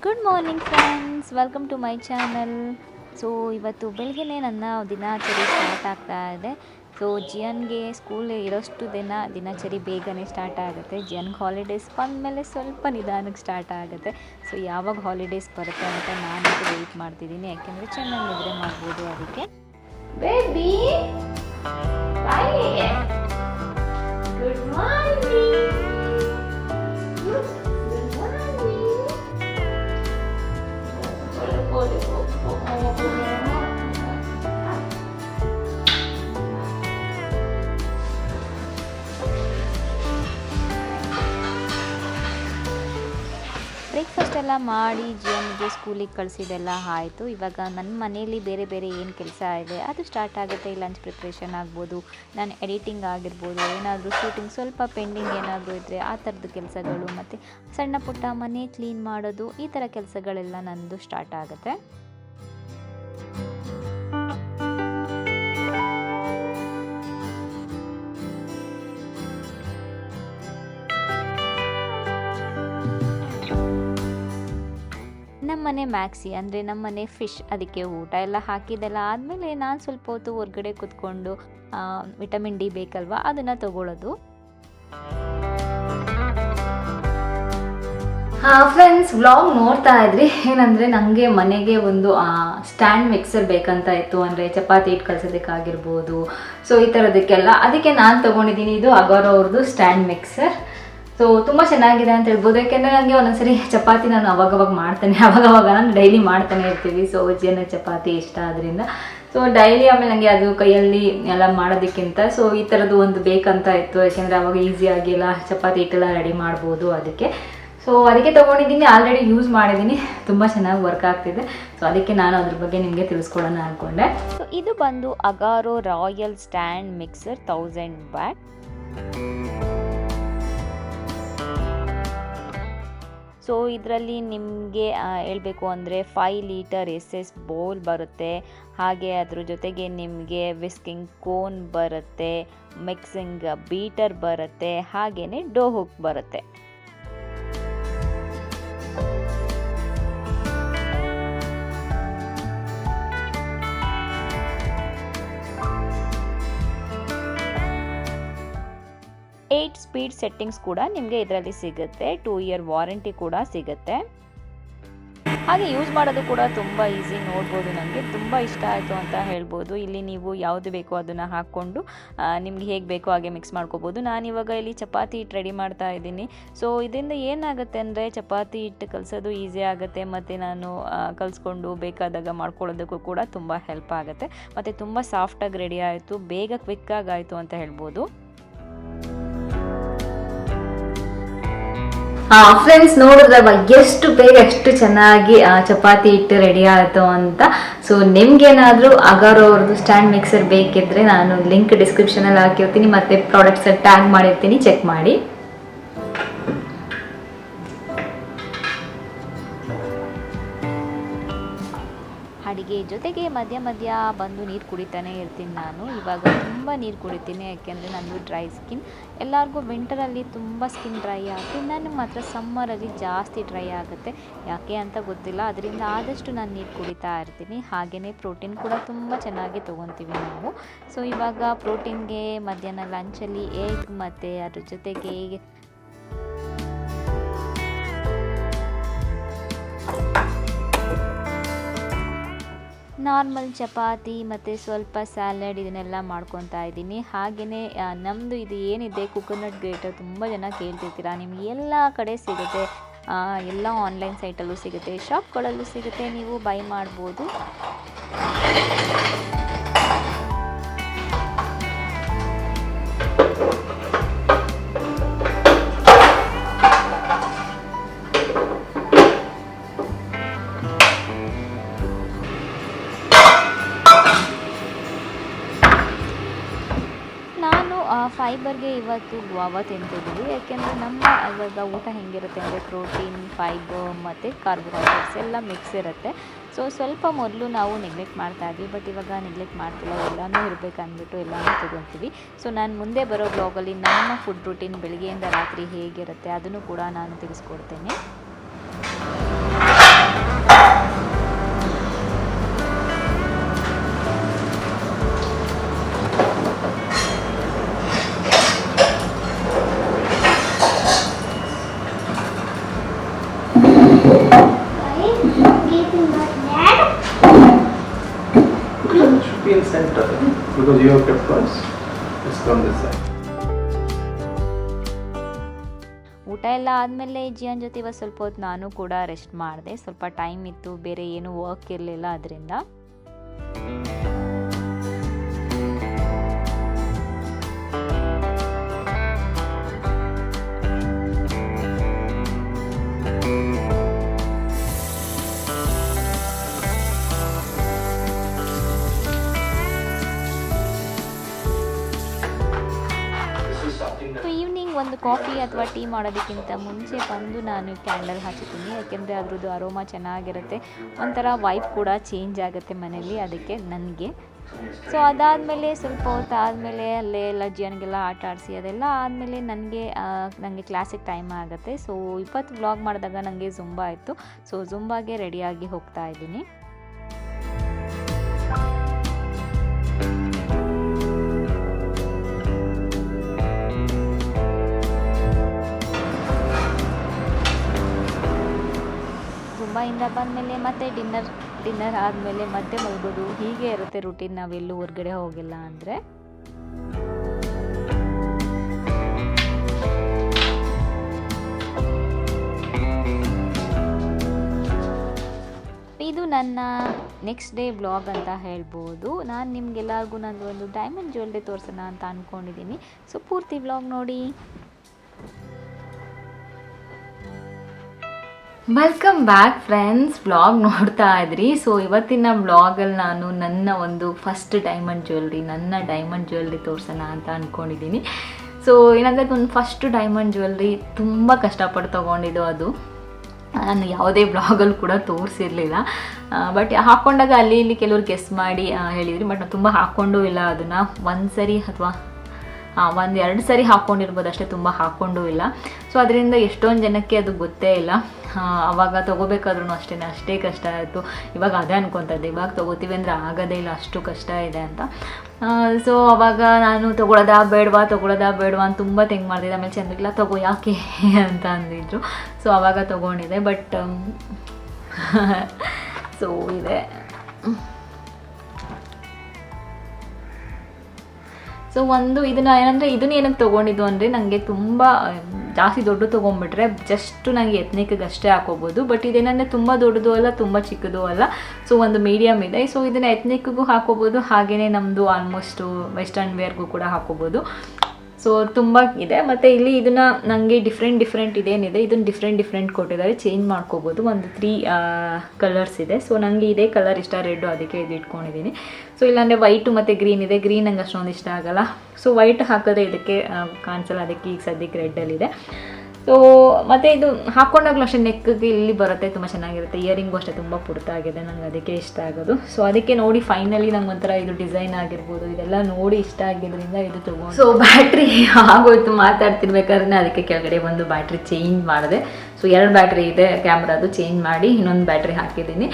Good morning friends, welcome to my channel. So ಇವತ್ತು ಬೆಳಗ್ಗೆನೇ ನನ್ನ ದಿನಚರಿ ಸ್ಟಾರ್ಟ್ ಆಗ್ತಾ ಇದೆ. ಸೊ ಜಿಯನ್ಗೆ ಸ್ಕೂಲ್ ಇರೋಷ್ಟು ದಿನಚರಿ ಬೇಗನೆ ಸ್ಟಾರ್ಟ್ ಆಗುತ್ತೆ. ಜಿಯನ್ಗೆ ಹಾಲಿಡೇಸ್ ಬಂದಮೇಲೆ ಸ್ವಲ್ಪ ನಿಧಾನಕ್ಕೆ ಸ್ಟಾರ್ಟ್ ಆಗುತ್ತೆ. ಸೊ ಯಾವಾಗ ಹಾಲಿಡೇಸ್ ಬರುತ್ತೆ ಅಂತ ನಾನಂತೂ ವೆಯ್ಟ್ ಮಾಡ್ತಿದ್ದೀನಿ, ಯಾಕೆಂದರೆ ಚೆನ್ನಾಗಿ ನಿದ್ರೆ ಮಾಡ್ಬೋದು ಅದಕ್ಕೆ. Baby good morning. ಬ್ರೇಕ್ಫಾಸ್ಟ್ ಎಲ್ಲ ಮಾಡಿ ಜಿಯನ್ಗೆ ಸ್ಕೂಲಿಗೆ ಕಳಿಸಿದೆಲ್ಲ ಆಯಿತು. ಇವಾಗ ನನ್ನ ಮನೆಯಲ್ಲಿ ಬೇರೆ ಬೇರೆ ಏನು ಕೆಲಸ ಇದೆ ಅದು ಸ್ಟಾರ್ಟ್ ಆಗುತ್ತೆ. ಲಂಚ್ ಪ್ರಿಪ್ರೇಷನ್ ಆಗ್ಬೋದು, ನಾನು ಎಡಿಟಿಂಗ್ ಆಗಿರ್ಬೋದು, ಏನಾದರೂ ಶೂಟಿಂಗ್ ಸ್ವಲ್ಪ ಪೆಂಡಿಂಗ್ ಏನಾದರೂ ಇದ್ದರೆ ಆ ಥರದ್ದು ಕೆಲಸಗಳು, ಮತ್ತು ಸಣ್ಣ ಪುಟ್ಟ ಮನೆ ಕ್ಲೀನ್ ಮಾಡೋದು, ಈ ಥರ ಕೆಲಸಗಳೆಲ್ಲ ನನ್ನದು ಸ್ಟಾರ್ಟ್ ಆಗುತ್ತೆ. ನಮ್ಮನೆ ಮ್ಯಾಕ್ಸಿ ಅಂದರೆ ನಮ್ಮನೆ ಫಿಶ್, ಅದಕ್ಕೆ ಊಟ ಎಲ್ಲ ಹಾಕಿದ್ದೆಲ್ಲ ಆದಮೇಲೆ ನಾನು ಸ್ವಲ್ಪ ಹೊತ್ತು ಹೊರಗಡೆ ಕೂತ್ಕೊಂಡು ವಿಟಮಿನ್ ಡಿ ಬೇಕಲ್ವ ಅದನ್ನು ತಗೊಳ್ಳೋದು. ಫ್ರೆಂಡ್ಸ್, ವ್ಲಾಗ್ ನೋಡ್ತಾ ಇದ್ರಿ. ಏನಂದರೆ ನನಗೆ ಮನೆಗೆ ಒಂದು ಸ್ಟ್ಯಾಂಡ್ ಮಿಕ್ಸರ್ ಬೇಕಂತ ಇತ್ತು, ಅಂದರೆ ಚಪಾತಿ ಹಿಟ್ಟು ಕಲಿಸೋದಕ್ಕಾಗಿರ್ಬೋದು. ಸೊ ಈ ಥರದಕ್ಕೆಲ್ಲ ಅದಕ್ಕೆ ನಾನು ತೊಗೊಂಡಿದ್ದೀನಿ. ಇದು ಅಗಾರೋ ಅವ್ರದ್ದು ಸ್ಟ್ಯಾಂಡ್ ಮಿಕ್ಸರ್. ಸೊ ತುಂಬ ಚೆನ್ನಾಗಿದೆ ಅಂತ ಹೇಳ್ಬೋದು, ಯಾಕೆಂದರೆ ನನಗೆ ಒಂದೊಂದ್ಸರಿ ಚಪಾತಿ ನಾನು ಅವಾಗವಾಗ ಮಾಡ್ತೇನೆ, ಅವಾಗವಾಗ ನಾನು ಡೈಲಿ ಮಾಡ್ತಾನೆ ಇರ್ತೀವಿ. ಸೊ ಜಿಯನ್ನ ಚಪಾತಿ ಇಷ್ಟ ಆದ್ದರಿಂದ ಸೊ ಡೈಲಿ ಆಮೇಲೆ ನನಗೆ ಅದು ಕೈಯಲ್ಲಿ ಎಲ್ಲ ಮಾಡೋದಕ್ಕಿಂತ ಸೊ ಈ ಥರದ್ದು ಒಂದು ಬೇಕಂತ ಇತ್ತು, ಯಾಕೆಂದರೆ ಅವಾಗ ಈಸಿಯಾಗಿ ಎಲ್ಲ ಚಪಾತಿ ಹಿಟ್ಟೆಲ್ಲ ರೆಡಿ ಮಾಡ್ಬೋದು ಅದಕ್ಕೆ. ಸೊ ಅದಕ್ಕೆ ತೊಗೊಂಡಿದ್ದೀನಿ, ಆಲ್ರೆಡಿ ಯೂಸ್ ಮಾಡಿದ್ದೀನಿ, ತುಂಬ ಚೆನ್ನಾಗಿ ವರ್ಕ್ ಆಗ್ತಿದೆ. ಸೊ ಅದಕ್ಕೆ ನಾನು ಅದ್ರ ಬಗ್ಗೆ ನಿಮಗೆ ತಿಳಿಸ್ಕೊಡೋಣ ಅಂದ್ಕೊಂಡೆ. ಸೊ ಇದು ಬಂದು Agaro royal stand mixer 1000 watt. So ಇದರಲ್ಲಿ ನಿಮಗೆ ಹೇಳಬೇಕು ಅಂದರೆ 5 ಲೀಟರ್ SS ಬೌಲ್ ಬರುತ್ತೆ. ಹಾಗೆ ಅದ್ರ ಜೊತೆಗೆ ನಿಮಗೆ ವಿಸ್ಕಿಂಗ್ ಕೋನ್ ಬರುತ್ತೆ, ಮಿಕ್ಸಿಂಗ್ ಬೀಟರ್ ಬರುತ್ತೆ, ಹಾಗೆಯೇ ಡೋ ಹುಕ್ ಬರುತ್ತೆ. ಏಟ್ ಸ್ಪೀಡ್ ಸೆಟ್ಟಿಂಗ್ಸ್ ಕೂಡ ನಿಮಗೆ ಇದರಲ್ಲಿ ಸಿಗುತ್ತೆ. 2 ಇಯರ್ ವಾರಂಟಿ ಕೂಡ ಸಿಗುತ್ತೆ. ಹಾಗೆ ಯೂಸ್ ಮಾಡೋದು ಕೂಡ ತುಂಬ ಈಸಿ. ನೋಡ್ಬೋದು, ನನಗೆ ತುಂಬ ಇಷ್ಟ ಆಯಿತು ಅಂತ ಹೇಳ್ಬೋದು. ಇಲ್ಲಿ ನೀವು ಯಾವುದು ಬೇಕೋ ಅದನ್ನು ಹಾಕ್ಕೊಂಡು ನಿಮ್ಗೆ ಹೇಗೆ ಬೇಕೋ ಹಾಗೆ ಮಿಕ್ಸ್ ಮಾಡ್ಕೋಬೋದು. ನಾನಿವಾಗ ಇಲ್ಲಿ ಚಪಾತಿ ಹಿಟ್ಟು ರೆಡಿ ಮಾಡ್ತಾ ಇದ್ದೀನಿ. ಸೊ ಇದರಿಂದ ಏನಾಗುತ್ತೆ ಅಂದರೆ ಚಪಾತಿ ಹಿಟ್ಟು ಕಲಿಸೋದು ಈಸಿ ಆಗುತ್ತೆ, ಮತ್ತು ನಾನು ಕಲಿಸ್ಕೊಂಡು ಬೇಕಾದಾಗ ಮಾಡ್ಕೊಳ್ಳೋದಕ್ಕೂ ಕೂಡ ತುಂಬ ಹೆಲ್ಪ್ ಆಗುತ್ತೆ. ಮತ್ತು ತುಂಬ ಸಾಫ್ಟಾಗಿ ರೆಡಿ ಆಯಿತು, ಬೇಗ ಕ್ವಿಕ್ಕಾಗಿ ಆಯಿತು ಅಂತ ಹೇಳ್ಬೋದು. ಫ್ರೆಂಡ್ಸ್, ನೋಡಿದ್ರವ ಎಷ್ಟು ಬೇಗ ಎಷ್ಟು ಚೆನ್ನಾಗಿ ಚಪಾತಿ ಹಿಟ್ಟು ರೆಡಿ ಆಯಿತು ಅಂತ. ಸೊ ನಿಮ್ಗೇನಾದರೂ ಅಗಾರೋ ಅವ್ರದ್ದು ಸ್ಟ್ಯಾಂಡ್ ಮಿಕ್ಸರ್ ಬೇಕಿದ್ರೆ ನಾನು ಲಿಂಕ್ ಡಿಸ್ಕ್ರಿಪ್ಷನಲ್ಲಿ ಹಾಕಿರ್ತೀನಿ, ಮತ್ತು ಪ್ರಾಡಕ್ಟ್ಸ್ ಟ್ಯಾಗ್ ಮಾಡಿರ್ತೀನಿ, ಚೆಕ್ ಮಾಡಿ. ಅಡಿಗೆ ಜೊತೆಗೆ ಮಧ್ಯ ಮಧ್ಯ ಬಂದು ನೀರು ಕುಡಿತಾನೆ ಇರ್ತೀನಿ. ನಾನು ಇವಾಗ ತುಂಬ ನೀರು ಕುಡಿತೀನಿ, ಯಾಕೆಂದರೆ ನಂದು ಡ್ರೈ ಸ್ಕಿನ್. ಎಲ್ಲರಿಗೂ ವಿಂಟರಲ್ಲಿ ತುಂಬ ಸ್ಕಿನ್ ಡ್ರೈ ಆಗುತ್ತೆ, ನನಗೆ ಮಾತ್ರ ಸಮ್ಮರಲ್ಲಿ ಜಾಸ್ತಿ ಡ್ರೈ ಆಗುತ್ತೆ. ಯಾಕೆ ಅಂತ ಗೊತ್ತಿಲ್ಲ. ಅದರಿಂದ ಆದಷ್ಟು ನಾನು ನೀರು ಕುಡಿತಾ ಇರ್ತೀನಿ. ಹಾಗೆಯೇ ಪ್ರೋಟೀನ್ ಕೂಡ ತುಂಬ ಚೆನ್ನಾಗಿ ತೊಗೊತೀವಿ ನಾವು. ಸೊ ಇವಾಗ ಪ್ರೋಟೀನ್ಗೆ ಮಧ್ಯಾಹ್ನ ಲಂಚಲ್ಲಿ ಎಗ್ ಮತ್ತು ಅದ್ರ ಜೊತೆಗೆ ನಾರ್ಮಲ್ ಚಪಾತಿ ಮತ್ತು ಸ್ವಲ್ಪ ಸ್ಯಾಲಡ್ ಇದನ್ನೆಲ್ಲ ಮಾಡ್ಕೊತಾ ಇದ್ದೀನಿ. ಹಾಗೆಯೇ ನಮ್ಮದು ಇದು ಏನಿದೆ ಕೊಕೊನಟ್ ಗ್ರೇಟರ್, ತುಂಬ ಜನ ಕೇಳ್ತಿರ್ತೀರ. ನಿಮ್ಗೆ ಎಲ್ಲ ಕಡೆ ಸಿಗುತ್ತೆ, ಎಲ್ಲ ಆನ್ಲೈನ್ ಸೈಟಲ್ಲೂ ಸಿಗುತ್ತೆ, ಶಾಪ್ಗಳಲ್ಲೂ ಸಿಗುತ್ತೆ, ನೀವು ಬೈ ಮಾಡ್ಬೋದು. ಫೈಬರ್ಗೆ ಇವತ್ತು ಗುವಾವ ತಿಂತಿದ್ದೀವಿ, ಯಾಕೆಂದರೆ ನಮ್ಮ ಇವಾಗ ಊಟ ಹೆಂಗಿರುತ್ತೆ ಅಂದರೆ ಪ್ರೋಟೀನ್, ಫೈಬರ್ ಮತ್ತು ಕಾರ್ಬೋಹೈಡ್ರೇಟ್ಸ್ ಎಲ್ಲ ಮಿಕ್ಸ್ ಇರುತ್ತೆ. ಸೊ ಸ್ವಲ್ಪ ಮೊದಲು ನಾವು ನೆಗ್ಲೆಕ್ಟ್ ಮಾಡ್ತಾ ಇದ್ವಿ, ಬಟ್ ಇವಾಗ ನೆಗ್ಲೆಕ್ಟ್ ಮಾಡ್ತಿಲ್ಲ, ಎಲ್ಲನೂ ಇರಬೇಕಂದ್ಬಿಟ್ಟು ಎಲ್ಲನೂ ತೊಗೊತೀವಿ. ಸೊ ನಾನು ಮುಂದೆ ಬರೋ ಬ್ಲಾಗಲ್ಲಿ ನಮ್ಮ ಫುಡ್ ರೂಟೀನ್ ಬೆಳಗ್ಗೆಯಿಂದ ರಾತ್ರಿ ಹೇಗಿರುತ್ತೆ ಅದನ್ನು ಕೂಡ ನಾನು ತಿಳಿಸ್ಕೊಡ್ತೇನೆ. because you have kept first. Let's come this side. ಊಟ ಎಲ್ಲ ಆದಮೇಲೆ ಜಿಯನ್ ಜೊತೆ ಇವತ್ತು ಸ್ವಲ್ಪ ಹೊತ್ತು ನಾನು ಕೂಡ ರೆಸ್ಟ್ ಮಾಡಿದೆ. ಸ್ವಲ್ಪ ಟೈಮ್ ಇತ್ತು, ಬೇರೆ ಏನು ವರ್ಕ್ ಇರಲಿಲ್ಲ ಅದರಿಂದ. ಈವ್ನಿಂಗ್ ಒಂದು ಕಾಫಿ ಅಥವಾ ಟೀ ಮಾಡೋದಕ್ಕಿಂತ ಮುಂಚೆ ಬಂದು ನಾನು ಕ್ಯಾಂಡಲ್ ಹಚ್ಚುತ್ತೀನಿ, ಯಾಕೆಂದರೆ ಅದ್ರದ್ದು ಅರೋಮಾ ಚೆನ್ನಾಗಿರುತ್ತೆ, ಒಂಥರ ವೈಬ್ ಕೂಡ ಚೇಂಜ್ ಆಗುತ್ತೆ ಮನೇಲಿ, ಅದಕ್ಕೆ ನನಗೆ. ಸೊ ಅದಾದಮೇಲೆ ಸ್ವಲ್ಪ ಹೊತ್ತು ಆದಮೇಲೆ ಅಲ್ಲೇ ಎಲ್ಲ ಜಿಯನ್ಗೆಲ್ಲ ಆಟ ಆಡಿಸಿ ಅದೆಲ್ಲ ಆದಮೇಲೆ ನನಗೆ ಕ್ಲಾಸಿಗೆ ಟೈಮ್ ಆಗುತ್ತೆ. ಸೊ ಇವತ್ತು ವ್ಲಾಗ್ ಮಾಡಿದಾಗ ನನಗೆ ಜುಂಬಾ ಇತ್ತು. ಸೊ ಜುಂಬಾಗೆ ರೆಡಿಯಾಗಿ ಹೋಗ್ತಾ ಇದ್ದೀನಿ. ಜುಂಬಾಯಿಂದ ಬಂದಮೇಲೆ ಮತ್ತೆ ಡಿನ್ನರ್ ಆದಮೇಲೆ ಮತ್ತೆ ಮಲ್ಗೋದು, ಹೀಗೆ ಇರುತ್ತೆ ರೂಟೀನ್ ನಾವೆಲ್ಲೂ ಹೊರಗಡೆ ಹೋಗಿಲ್ಲ ಅಂದರೆ. ಇದು ನನ್ನ ನೆಕ್ಸ್ಟ್ ಡೇ ವ್ಲಾಗ್ ಅಂತ ಹೇಳ್ಬೋದು. ನಾನು ನಿಮಗೆಲ್ಲರಿಗೂ ನಂದು ಒಂದು ಡೈಮಂಡ್ ಜ್ಯುವೆಲ್ರಿ ತೋರಿಸೋಣ ಅಂತ ಅಂದ್ಕೊಂಡಿದ್ದೀನಿ. ಸೊ ಪೂರ್ತಿ ವ್ಲಾಗ್ ನೋಡಿ. ವೆಲ್ಕಮ್ ಬ್ಯಾಕ್ ಫ್ರೆಂಡ್ಸ್, ವ್ಲಾಗ್ ನೋಡ್ತಾ ಇದ್ರಿ. ಸೊ ಇವತ್ತಿನ ವ್ಲಾಗಲ್ಲಿ ನಾನು ನನ್ನ ಒಂದು ಫಸ್ಟ್ ಡೈಮಂಡ್ ಜ್ಯುವೆಲ್ರಿ ತೋರಿಸೋಣ ಅಂತ ಅಂದ್ಕೊಂಡಿದ್ದೀನಿ. ಸೊ ಏನಂದರೆ ಒಂದು ಫಸ್ಟ್ ಡೈಮಂಡ್ ಜ್ಯುವೆಲ್ರಿ ತುಂಬ ಕಷ್ಟಪಟ್ಟು ತೊಗೊಂಡಿದ್ದು. ಅದು ನಾನು ಯಾವುದೇ ಬ್ಲಾಗಲ್ಲಿ ಕೂಡ ತೋರಿಸಿರಲಿಲ್ಲ. ಬಟ್ ಹಾಕ್ಕೊಂಡಾಗ ಅಲ್ಲಿ ಇಲ್ಲಿ ಕೆಲವ್ರು ಗೆಸ್ ಮಾಡಿ ಹೇಳಿದ್ರಿ, ಬಟ್ ನಾನು ತುಂಬ ಹಾಕ್ಕೊಂಡೂ ಇಲ್ಲ. ಅದನ್ನು ಒಂದು ಸರಿ ಅಥವಾ 1-2 ಸರಿ ಹಾಕ್ಕೊಂಡಿರ್ಬೋದು ಅಷ್ಟೇ, ತುಂಬ ಹಾಕ್ಕೊಂಡೂ ಇಲ್ಲ. ಸೊ ಅದರಿಂದ ಎಷ್ಟೊಂದು ಜನಕ್ಕೆ ಅದು ಗೊತ್ತೇ ಇಲ್ಲ. ಆವಾಗ ತೊಗೋಬೇಕಾದ್ರೂ ಅಷ್ಟೇ ಕಷ್ಟ ಆಯಿತು. ಇವಾಗ ಅದೇ ಅನ್ಕೊತದ್ದೆ, ಇವಾಗ ತೊಗೋತೀವಿ ಅಂದರೆ ಆಗೋದೇ ಇಲ್ಲ, ಅಷ್ಟು ಕಷ್ಟ ಇದೆ ಅಂತ. ಸೊ ಅವಾಗ ನಾನು ತೊಗೊಳ್ಳೋದಾ ಬೇಡವಾ ಅಂತ ತುಂಬ ಥಿಂಕ್ ಮಾಡ್ತಿದ್ದೆ. ಆಮೇಲೆ ಚಂದ್ರಿಲ್ಲ ತಗೋ ಯಾಕೆ ಅಂತ ಅಂದಿದ್ರು. ಸೊ ಆವಾಗ ತೊಗೊಂಡಿದ್ದೆ. ಬಟ್ ಸೊ ಇದೆ. ಸೊ ಇದನ್ನು ಏನಕ್ಕೆ ತೊಗೊಂಡಿದ್ದು ಅಂದರೆ ನನಗೆ ತುಂಬ ಜಾಸ್ತಿ ದೊಡ್ಡ ತೊಗೊಂಡ್ಬಿಟ್ರೆ ಜಸ್ಟ್ ನನಗೆ ಎತ್ನಿಕ್ಗೆ ಅಷ್ಟೇ ಹಾಕೋಬೋದು. ಬಟ್ ಇದೇನಂದರೆ ತುಂಬ ದೊಡ್ಡದು ಅಲ್ಲ, ತುಂಬ ಚಿಕ್ಕದು ಅಲ್ಲ. ಸೊ ಒಂದು ಮೀಡಿಯಮ್ ಇದೆ. ಸೊ ಇದನ್ನು ಎತ್ನಿಕ್ಗೂ ಹಾಕೋಬೋದು, ಹಾಗೆಯೇ ನಮ್ಮದು ಆಲ್ಮೋಸ್ಟು ವೆಸ್ಟರ್ನ್ ವೇರ್ಗೂ ಕೂಡ ಹಾಕೋಬೋದು. ಸೊ ತುಂಬ ಇದೆ. ಮತ್ತು ಇಲ್ಲಿ ಇದನ್ನು ನನಗೆ ಡಿಫ್ರೆಂಟ್ ಇದೇನಿದೆ ಇದನ್ನು ಡಿಫ್ರೆಂಟ್ ಕೊಟ್ಟಿದ್ದಾರೆ, ಚೇಂಜ್ ಮಾಡ್ಕೋಬೋದು. ಒಂದು 3 ಕಲರ್ಸ್ ಇದೆ. ಸೊ ನನಗೆ ಇದೇ ಕಲರ್ ಇಷ್ಟ, ರೆಡ್ಡು, ಅದಕ್ಕೆ ಇದು ಇಟ್ಕೊಂಡಿದ್ದೀನಿ. ಸೊ ಇಲ್ಲಾಂದರೆ ವೈಟು ಮತ್ತು ಗ್ರೀನ್ ಇದೆ. ಗ್ರೀನ್ ನಂಗೆ ಅಷ್ಟೊಂದು ಇಷ್ಟ ಆಗಲ್ಲ. ಸೊ ವೈಟ್ ಹಾಕಿದ್ರೆ ಇದಕ್ಕೆ ಕಾಣಿಸಲ್ಲ, ಅದಕ್ಕೆ ಈಗ ಸದ್ಯಕ್ಕೆ ರೆಡ್ಡಲ್ಲಿದೆ. ಸೊ ಮತ್ತು ಇದು ಹಾಕ್ಕೊಂಡಾಗಲೂ ಅಷ್ಟೇ ನೆಕ್ಗೆ ಇಲ್ಲಿ ಬರುತ್ತೆ, ತುಂಬ ಚೆನ್ನಾಗಿರುತ್ತೆ. ಇಯರಿಂಗು ಅಷ್ಟೇ ತುಂಬ ಪುಡ್ತಾಗಿದೆ, ನನಗೆ ಅದಕ್ಕೆ ಇಷ್ಟ ಆಗೋದು. ಸೊ ಅದಕ್ಕೆ ನೋಡಿ ಫೈನಲಿ ನಂಗೆ ಒಂಥರ ಇದು ಡಿಸೈನ್ ಆಗಿರ್ಬೋದು ಇದೆಲ್ಲ ನೋಡಿ ಇಷ್ಟ ಆಗಿದ್ದರಿಂದ ಇದು ತೊಗೊಂಡು. ಸೊ ಬ್ಯಾಟ್ರಿ ಆಗೋಯ್ತು ಮಾತಾಡ್ತಿರ್ಬೇಕಾದ್ರೆ, ಅದಕ್ಕೆ ಕೆಳಗಡೆ ಒಂದು ಬ್ಯಾಟ್ರಿ ಚೇಂಜ್ ಮಾಡಿದೆ. ಸೊ 2 ಬ್ಯಾಟ್ರಿ ಇದೆ ಕ್ಯಾಮ್ರಾದು, ಚೇಂಜ್ ಮಾಡಿ ಇನ್ನೊಂದು ಬ್ಯಾಟ್ರಿ ಹಾಕಿದ್ದೀನಿ.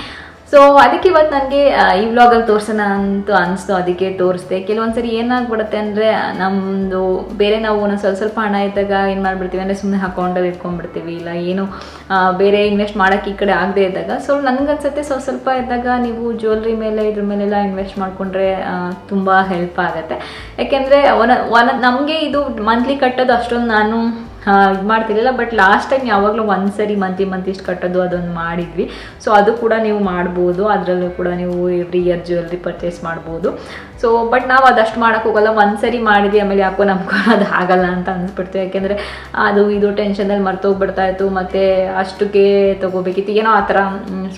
ಸೊ ಅದಕ್ಕೆ ಇವತ್ತು ನನಗೆ ಈ ವ್ಲಾಗಲ್ಲಿ ತೋರಿಸೋಣ ಅಂತ ಅನಿಸ್ತು, ಅದಕ್ಕೆ ತೋರಿಸ್ದೆ. ಕೆಲವೊಂದು ಸರಿ ಏನಾಗ್ಬಿಡುತ್ತೆ ಅಂದರೆ ನಮ್ಮದು ಬೇರೆ ನಾವು ಒಂದೊಂದು ಸ್ವಲ್ಪ ಹಣ ಇದ್ದಾಗ ಏನು ಮಾಡಿಬಿಡ್ತೀವಿ ಅಂದರೆ ಸುಮ್ಮನೆ ಹಾಕೊಂಡಲ್ಲಿ ಇಟ್ಕೊಂಡ್ಬಿಡ್ತೀವಿ, ಇಲ್ಲ ಏನು ಬೇರೆ ಇನ್ವೆಸ್ಟ್ ಮಾಡೋಕ್ಕೆ ಈ ಕಡೆ ಆಗದೆ ಇದ್ದಾಗ. ಸೊ ನನಗನ್ಸುತ್ತೆ ಸ್ವಲ್ಪ ಇದ್ದಾಗ ನೀವು ಜ್ಯುವೆಲ್ರಿ ಮೇಲೆ ಇದ್ರ ಮೇಲೆಲ್ಲ ಇನ್ವೆಸ್ಟ್ ಮಾಡಿಕೊಂಡ್ರೆ ತುಂಬ ಹೆಲ್ಪ್ ಆಗುತ್ತೆ. ಯಾಕೆಂದರೆ ನಮಗೆ ಇದು ಮಂತ್ಲಿ ಕಟ್ಟೋದು ಅಷ್ಟೊಂದು ನಾನು ಇದು ಮಾಡ್ತಿರ್ಲಿಲ್ಲ. ಬಟ್ ಲಾಸ್ಟ್ ಟೈಮ್ ಯಾವಾಗಲೂ ಒಂದು ಸರಿ ಮಂತ್ಲಿ ಇಷ್ಟು ಕಟ್ಟೋದು ಅದೊಂದು ಮಾಡಿದ್ವಿ. ಸೊ ಅದು ಕೂಡ ನೀವು ಮಾಡ್ಬೋದು, ಅದರಲ್ಲೂ ಕೂಡ ನೀವು ಎವ್ರಿ ಇಯರ್ ಜ್ಯುವೆಲ್ರಿ ಪರ್ಚೇಸ್ ಮಾಡ್ಬೋದು. ಸೊ ಬಟ್ ನಾವು ಅದಷ್ಟು ಮಾಡೋಕ್ಕೆ ಹೋಗಲ್ಲ, ಒಂದು ಸರಿ ಮಾಡಿದ್ವಿ ಆಮೇಲೆ ಯಾಕೋ ನಮ್ಗೆ ಅದು ಆಗಲ್ಲ ಅಂತ ಅನಿಸ್ಬಿಡ್ತೀವಿ. ಯಾಕೆಂದರೆ ಅದು ಇದು ಟೆನ್ಷನಲ್ಲಿ ಮರ್ತೋಗ್ಬಿಡ್ತಾಯಿತ್ತು, ಮತ್ತು ಅಷ್ಟಕ್ಕೆ ತೊಗೋಬೇಕಿತ್ತು ಏನೋ ಆ ಥರ.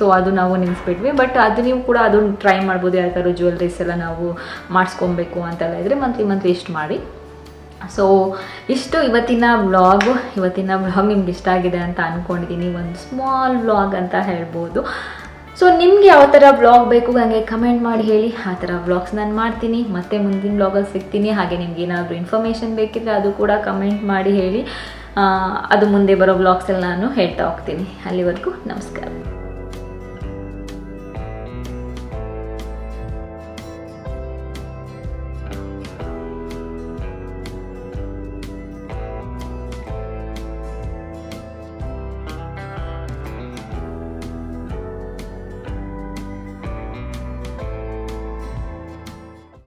ಸೊ ಅದು ನಾವು ನಿಲ್ಲಿಸ್ಬಿಟ್ವಿ. ಬಟ್ ಅದು ನೀವು ಕೂಡ ಅದನ್ನು ಟ್ರೈ ಮಾಡ್ಬೋದು, ಯಾವ ಥರ ಜ್ಯುವೆಲ್ರೀಸ್ ಎಲ್ಲ ನಾವು ಮಾಡಿಸ್ಕೊಬೇಕು ಅಂತೆಲ್ಲ ಇದ್ದರೆ ಮಂತ್ಲಿ ಇಷ್ಟು ಮಾಡಿ. ಸೊ ಇಷ್ಟು ಇವತ್ತಿನ ವ್ಲಾಗ್ ನಿಮ್ಗೆ ಇಷ್ಟ ಆಗಿದೆ ಅಂತ ಅಂದ್ಕೊಂಡಿದ್ದೀನಿ. ಒಂದು ಸ್ಮಾಲ್ ವ್ಲಾಗ್ ಅಂತ ಹೇಳ್ಬೋದು. ಸೊ ನಿಮಗೆ ಯಾವ ಥರ ವ್ಲಾಗ್ ಬೇಕು ನನಗೆ ಕಮೆಂಟ್ ಮಾಡಿ ಹೇಳಿ, ಆ ಥರ ವ್ಲಾಗ್ಸ್ ನಾನು ಮಾಡ್ತೀನಿ. ಮತ್ತೆ ಮುಂದಿನ ವ್ಲಾಗಲ್ಲಿ ಸಿಗ್ತೀನಿ. ಹಾಗೆ ನಿಮ್ಗೆ ಏನಾದರೂ ಇನ್ಫಾರ್ಮೇಷನ್ ಬೇಕಿದ್ದರೆ ಅದು ಕೂಡ ಕಮೆಂಟ್ ಮಾಡಿ ಹೇಳಿ. ಅದು ಮುಂದೆ ಬರೋ ವ್ಲಾಗ್ಸಲ್ಲಿ ನಾನು ಹೇಳ್ತಾ ಹೋಗ್ತೀನಿ. ಅಲ್ಲಿವರೆಗೂ ನಮಸ್ಕಾರ.